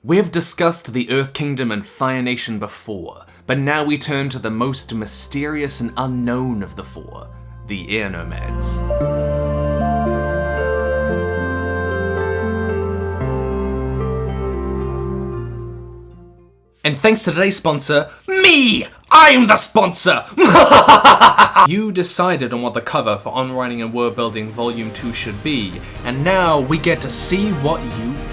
We've discussed the Earth Kingdom and Fire Nation before, but now we turn to the most mysterious and unknown of the four, the Air Nomads. And thanks to today's sponsor, me! I'm the sponsor! You decided on what the cover for On Writing and Worldbuilding Volume 2 should be, and now we get to see what you picked.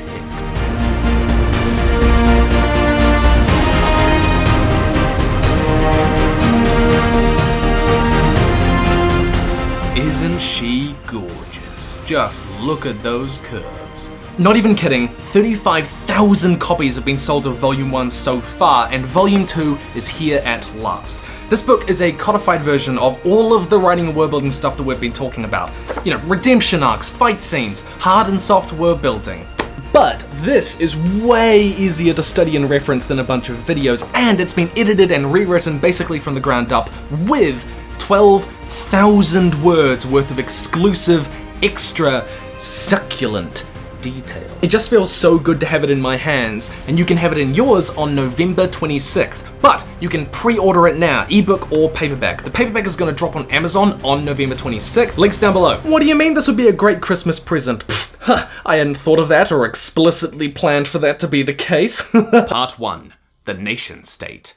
Isn't she gorgeous? Just look at those curves. Not even kidding, 35,000 copies have been sold of Volume 1 so far, and Volume 2 is here at last. This book is a codified version of all of the writing and world building stuff that we've been talking about. You know, redemption arcs, fight scenes, hard and soft world building. But this is way easier to study and reference than a bunch of videos, and it's been edited and rewritten basically from the ground up with 12,000 words worth of exclusive, extra, succulent detail. It just feels so good to have it in my hands, and you can have it in yours on November 26th. But you can pre-order it now, ebook or paperback. The paperback is going to drop on Amazon on November 26th. Links down below. What do you mean this would be a great Christmas present? Pfft, I hadn't thought of that or explicitly planned for that to be the case. Part 1. The Nation State.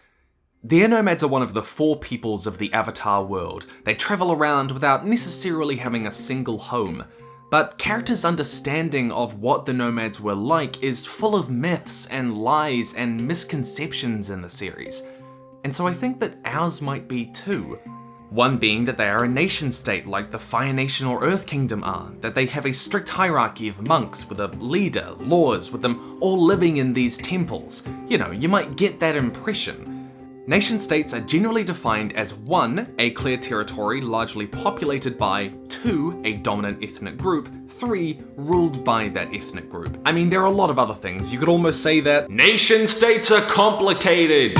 The Air Nomads are one of the four peoples of the Avatar world. They travel around without necessarily having a single home. But characters' understanding of what the Nomads were like is full of myths and lies and misconceptions in the series. And so I think that ours might be too. One being that they are a nation state like the Fire Nation or Earth Kingdom are, that they have a strict hierarchy of monks with a leader, laws, with them all living in these temples. You know, you might get that impression. Nation states are generally defined as 1. A clear territory largely populated by, 2. A dominant ethnic group, 3. Ruled by that ethnic group. I mean, there are a lot of other things. You could almost say that nation states are complicated!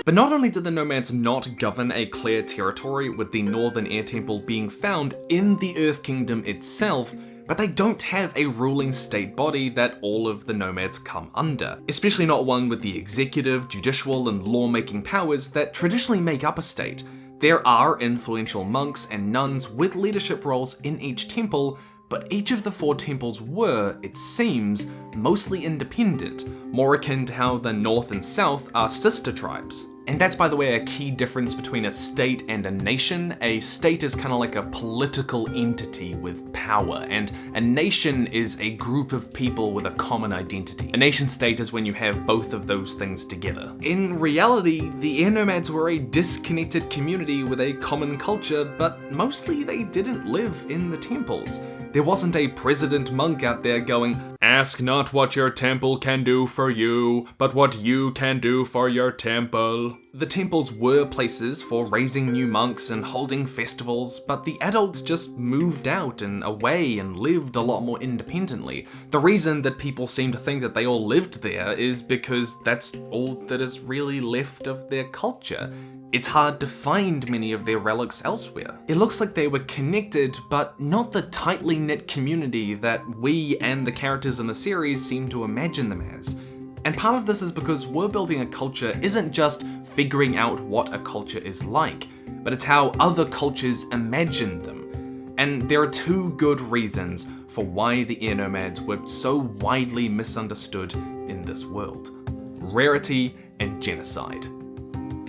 But not only did the Nomads not govern a clear territory with the Northern Air Temple being found in the Earth Kingdom itself, but they don't have a ruling state body that all of the Nomads come under, especially not one with the executive, judicial, and lawmaking powers that traditionally make up a state. There are influential monks and nuns with leadership roles in each temple, but each of the four temples were, it seems, mostly independent, more akin to how the North and South are sister tribes. And that's, by the way, a key difference between a state and a nation. A state is kind of like a political entity with power, and a nation is a group of people with a common identity. A nation state is when you have both of those things together. In reality, the Air Nomads were a disconnected community with a common culture, but mostly they didn't live in the temples. There wasn't a president monk out there going, "Ask not what your temple can do for you, but what you can do for your temple." The temples were places for raising new monks and holding festivals, but the adults just moved out and away and lived a lot more independently. The reason that people seem to think that they all lived there is because that's all that is really left of their culture. It's hard to find many of their relics elsewhere. It looks like they were connected, but not the tightly knit community that we and the characters in the series seem to imagine them as. And part of this is because we're building a culture isn't just figuring out what a culture is like, but it's how other cultures imagine them. And there are two good reasons for why the Air Nomads were so widely misunderstood in this world. Rarity and Genocide.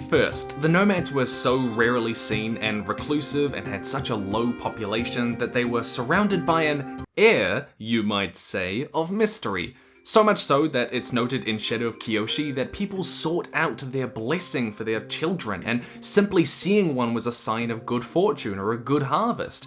First, the Nomads were so rarely seen and reclusive and had such a low population that they were surrounded by an air, you might say, of mystery. So much so that it's noted in Shadow of Kyoshi that people sought out their blessing for their children, and simply seeing one was a sign of good fortune or a good harvest.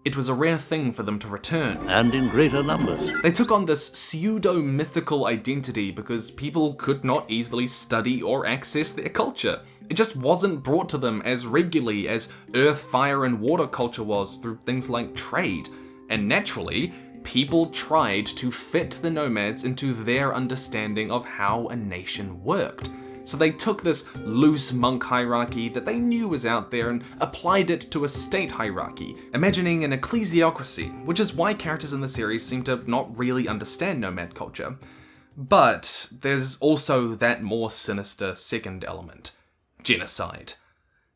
It was a rare thing for them to return. And in greater numbers. They took on this pseudo-mythical identity because people could not easily study or access their culture. It just wasn't brought to them as regularly as earth, fire, and water culture was through things like trade. And naturally, people tried to fit the Nomads into their understanding of how a nation worked. So they took this loose monk hierarchy that they knew was out there and applied it to a state hierarchy, imagining an ecclesiocracy, which is why characters in the series seem to not really understand nomad culture. But there's also that more sinister second element: genocide.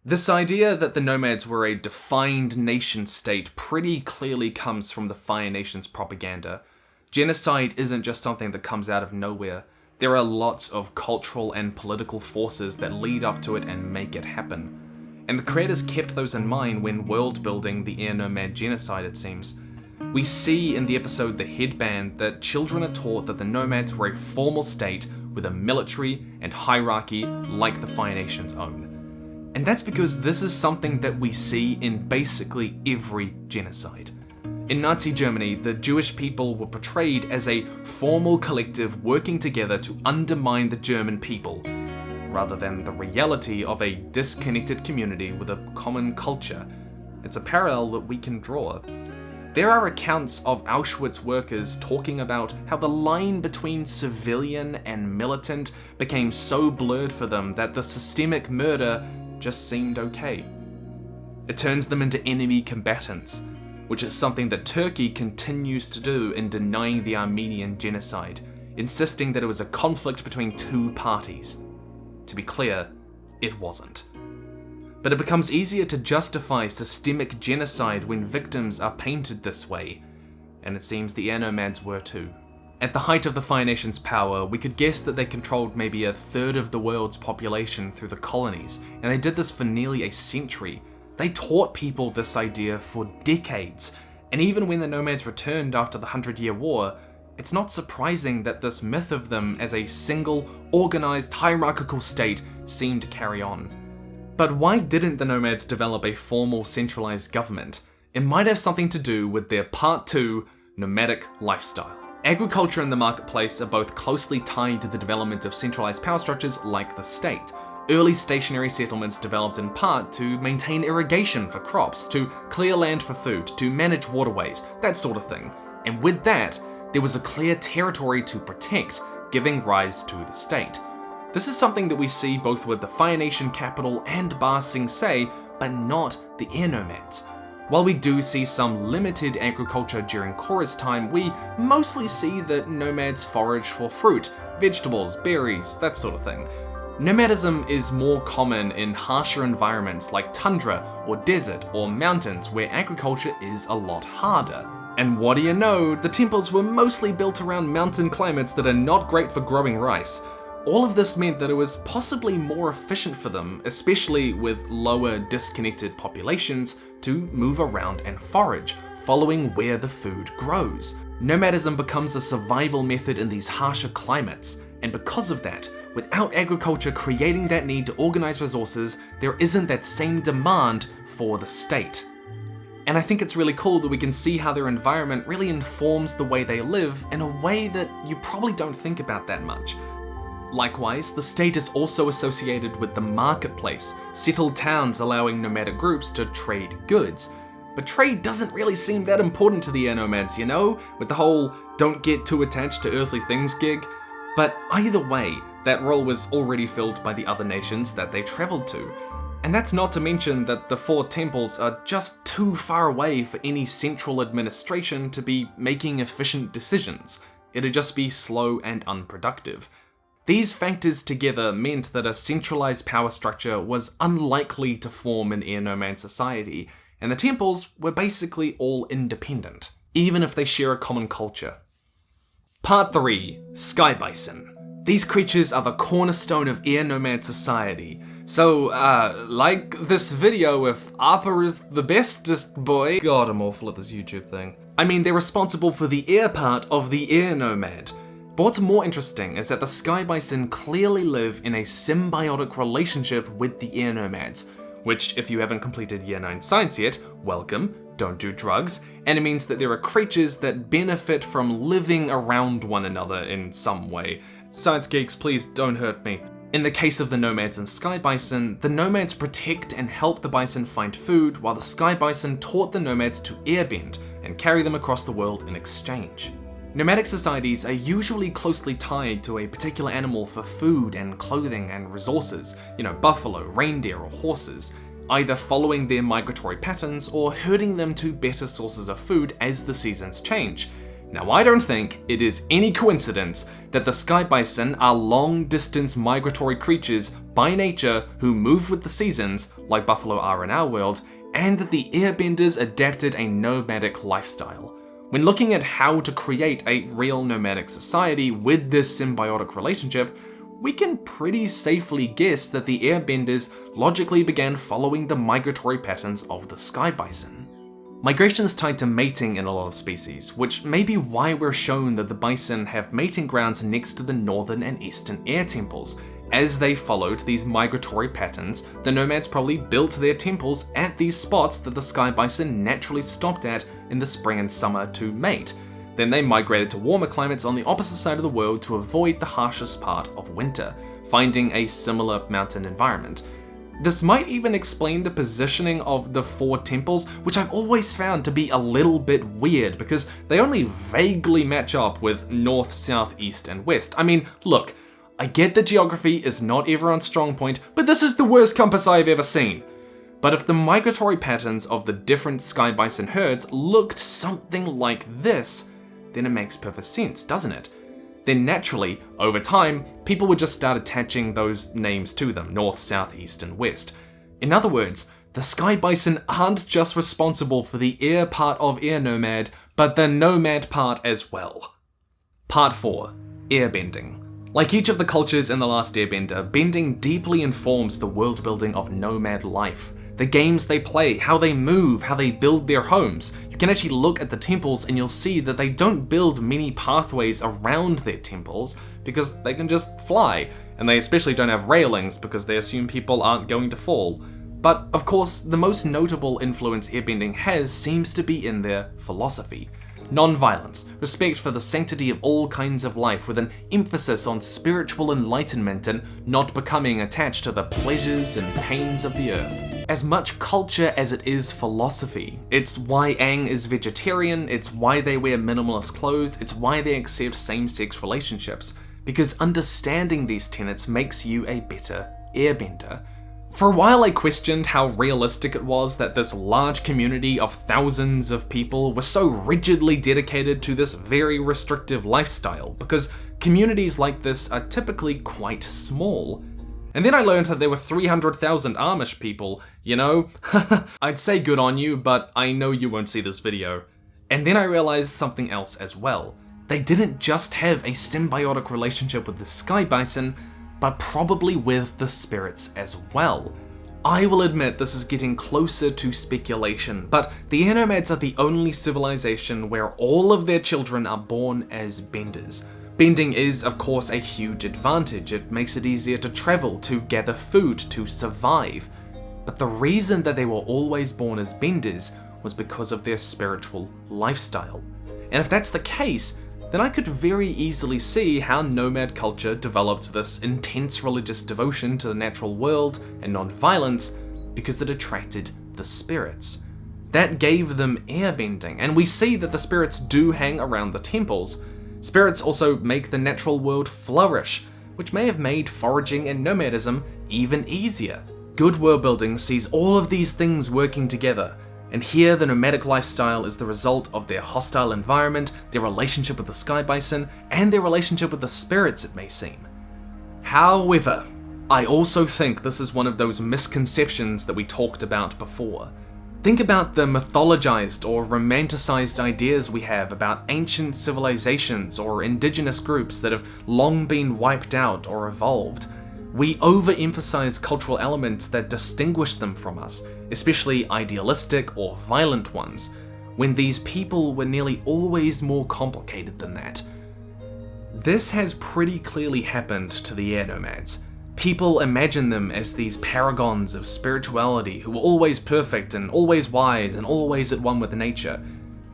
This idea that the Nomads were a defined nation-state pretty clearly comes from the Fire Nation's propaganda. Genocide isn't just something that comes out of nowhere. There are lots of cultural and political forces that lead up to it and make it happen. And the creators kept those in mind when world-building the Air Nomad genocide, it seems. We see in the episode The Headband that children are taught that the Nomads were a formal state with a military and hierarchy like the Fire Nation's own. And that's because this is something that we see in basically every genocide. In Nazi Germany, the Jewish people were portrayed as a formal collective working together to undermine the German people, rather than the reality of a disconnected community with a common culture. It's a parallel that we can draw. There are accounts of Auschwitz workers talking about how the line between civilian and militant became so blurred for them that the systemic murder just seemed okay. It turns them into enemy combatants, which is something that Turkey continues to do in denying the Armenian genocide, insisting that it was a conflict between two parties. To be clear, it wasn't. But it becomes easier to justify systemic genocide when victims are painted this way, and it seems the Air Nomads were too. At the height of the Fire Nation's power, we could guess that they controlled maybe a third of the world's population through the colonies, and they did this for nearly a century. They taught people this idea for decades, and even when the Nomads returned after the 100-Year War, it's not surprising that this myth of them as a single, organized, hierarchical state seemed to carry on. But why didn't the Nomads develop a formal, centralized government? It might have something to do with their Part 2 nomadic lifestyle. Agriculture and the marketplace are both closely tied to the development of centralized power structures like the state. Early stationary settlements developed in part to maintain irrigation for crops, to clear land for food, to manage waterways, that sort of thing. And with that, there was a clear territory to protect, giving rise to the state. This is something that we see both with the Fire Nation capital and Ba Sing Se, but not the Air Nomads. While we do see some limited agriculture during Korra's time, we mostly see that Nomads forage for fruit, vegetables, berries, that sort of thing. Nomadism is more common in harsher environments like tundra or desert or mountains where agriculture is a lot harder. And what do you know, the temples were mostly built around mountain climates that are not great for growing rice. All of this meant that it was possibly more efficient for them, especially with lower disconnected populations, to move around and forage, following where the food grows. Nomadism becomes a survival method in these harsher climates, and because of that, without agriculture creating that need to organize resources, there isn't that same demand for the state. And I think it's really cool that we can see how their environment really informs the way they live in a way that you probably don't think about that much. Likewise, the state is also associated with the marketplace, settled towns allowing nomadic groups to trade goods. But trade doesn't really seem that important to the Air Nomads, you know, with the whole don't get too attached to earthly things gig. But either way, that role was already filled by the other nations that they traveled to. And that's not to mention that the 4 temples are just too far away for any central administration to be making efficient decisions. It'd just be slow and unproductive. These factors together meant that a centralized power structure was unlikely to form in Air Nomad society, and the temples were basically all independent, even if they share a common culture. Part 3. Sky Bison. These creatures are the cornerstone of Air Nomad society. So, like this video if Appa is the bestest boy. God, I'm awful at this YouTube thing. I mean, they're responsible for the air part of the Air Nomad. But what's more interesting is that the Sky Bison clearly live in a symbiotic relationship with the Air Nomads, which, if you haven't completed Year 9 Science yet, welcome, don't do drugs, and it means that there are creatures that benefit from living around one another in some way. Science geeks, please don't hurt me. In the case of the Nomads and Sky Bison, the Nomads protect and help the Bison find food, while the Sky Bison taught the Nomads to airbend and carry them across the world in exchange. Nomadic societies are usually closely tied to a particular animal for food and clothing and resources, buffalo, reindeer, or horses, either following their migratory patterns or herding them to better sources of food as the seasons change. Now, I don't think it is any coincidence that the sky bison are long-distance migratory creatures by nature who move with the seasons, like buffalo are in our world, and that the airbenders adapted a nomadic lifestyle. When looking at how to create a real nomadic society with this symbiotic relationship, we can pretty safely guess that the airbenders logically began following the migratory patterns of the sky bison. Migration is tied to mating in a lot of species, which may be why we're shown that the bison have mating grounds next to the northern and eastern air temples. As they followed these migratory patterns, the nomads probably built their temples at these spots that the sky bison naturally stopped at in the spring and summer to mate. Then they migrated to warmer climates on the opposite side of the world to avoid the harshest part of winter, finding a similar mountain environment. This might even explain the positioning of the 4 temples, which I've always found to be a little bit weird because they only vaguely match up with north, south, east, and west. I mean, look, I get that geography is not everyone's strong point, but this is the worst compass I've ever seen. But if the migratory patterns of the different sky bison herds looked something like this, then it makes perfect sense, doesn't it? Then naturally, over time, people would just start attaching those names to them, north, south, east, and west. In other words, the sky bison aren't just responsible for the air part of Air Nomad, but the nomad part as well. Part 4. Airbending. Like each of the cultures in The Last Airbender, bending deeply informs the world building of nomad life. The games they play, how they move, how they build their homes. You can actually look at the temples and you'll see that they don't build many pathways around their temples because they can just fly, and they especially don't have railings because they assume people aren't going to fall. But of course, the most notable influence airbending has seems to be in their philosophy. Non-violence, respect for the sanctity of all kinds of life with an emphasis on spiritual enlightenment and not becoming attached to the pleasures and pains of the earth. As much culture as it is philosophy. It's why Aang is vegetarian, it's why they wear minimalist clothes, it's why they accept same-sex relationships. Because understanding these tenets makes you a better airbender. For a while I questioned how realistic it was that this large community of thousands of people were so rigidly dedicated to this very restrictive lifestyle, because communities like this are typically quite small. And then I learned that there were 300,000 Amish people, you know? I'd say good on you, but I know you won't see this video. And then I realized something else as well. They didn't just have a symbiotic relationship with the sky bison, but probably with the spirits as well. I will admit this is getting closer to speculation, but the Air Nomads are the only civilization where all of their children are born as benders. Bending is, of course, a huge advantage. It makes it easier to travel, to gather food, to survive. But the reason that they were always born as benders was because of their spiritual lifestyle. And if that's the case, then I could very easily see how nomad culture developed this intense religious devotion to the natural world and non-violence because it attracted the spirits. That gave them airbending, and we see that the spirits do hang around the temples. Spirits also make the natural world flourish, which may have made foraging and nomadism even easier. Good world building sees all of these things working together, and here the nomadic lifestyle is the result of their hostile environment, their relationship with the sky bison, and their relationship with the spirits, it may seem. However, I also think this is one of those misconceptions that we talked about before. Think about the mythologized or romanticized ideas we have about ancient civilizations or indigenous groups that have long been wiped out or evolved. We overemphasize cultural elements that distinguish them from us, especially idealistic or violent ones, when these people were nearly always more complicated than that. This has pretty clearly happened to the Air Nomads. People imagine them as these paragons of spirituality who were always perfect and always wise and always at one with nature.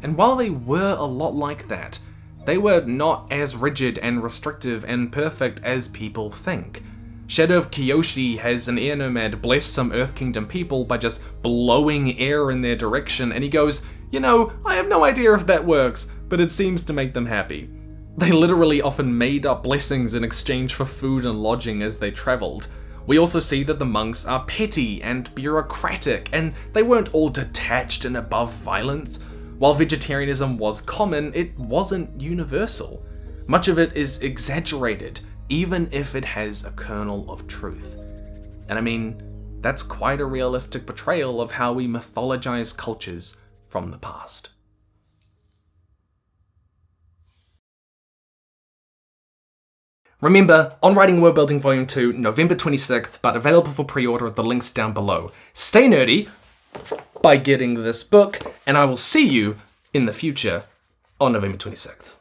And while they were a lot like that, they were not as rigid and restrictive and perfect as people think. Shadow of Kyoshi has an air nomad bless some Earth Kingdom people by just blowing air in their direction, and he goes, "You know, I have no idea if that works, but it seems to make them happy." They literally often made up blessings in exchange for food and lodging as they traveled. We also see that the monks are petty and bureaucratic, and they weren't all detached and above violence. While vegetarianism was common, it wasn't universal. Much of it is exaggerated, even if it has a kernel of truth. And I mean, that's quite a realistic portrayal of how we mythologize cultures from the past. Remember, On Writing Worldbuilding Volume 2, November 26th, but available for pre-order at the links down below. Stay nerdy by getting this book, and I will see you in the future on November 26th.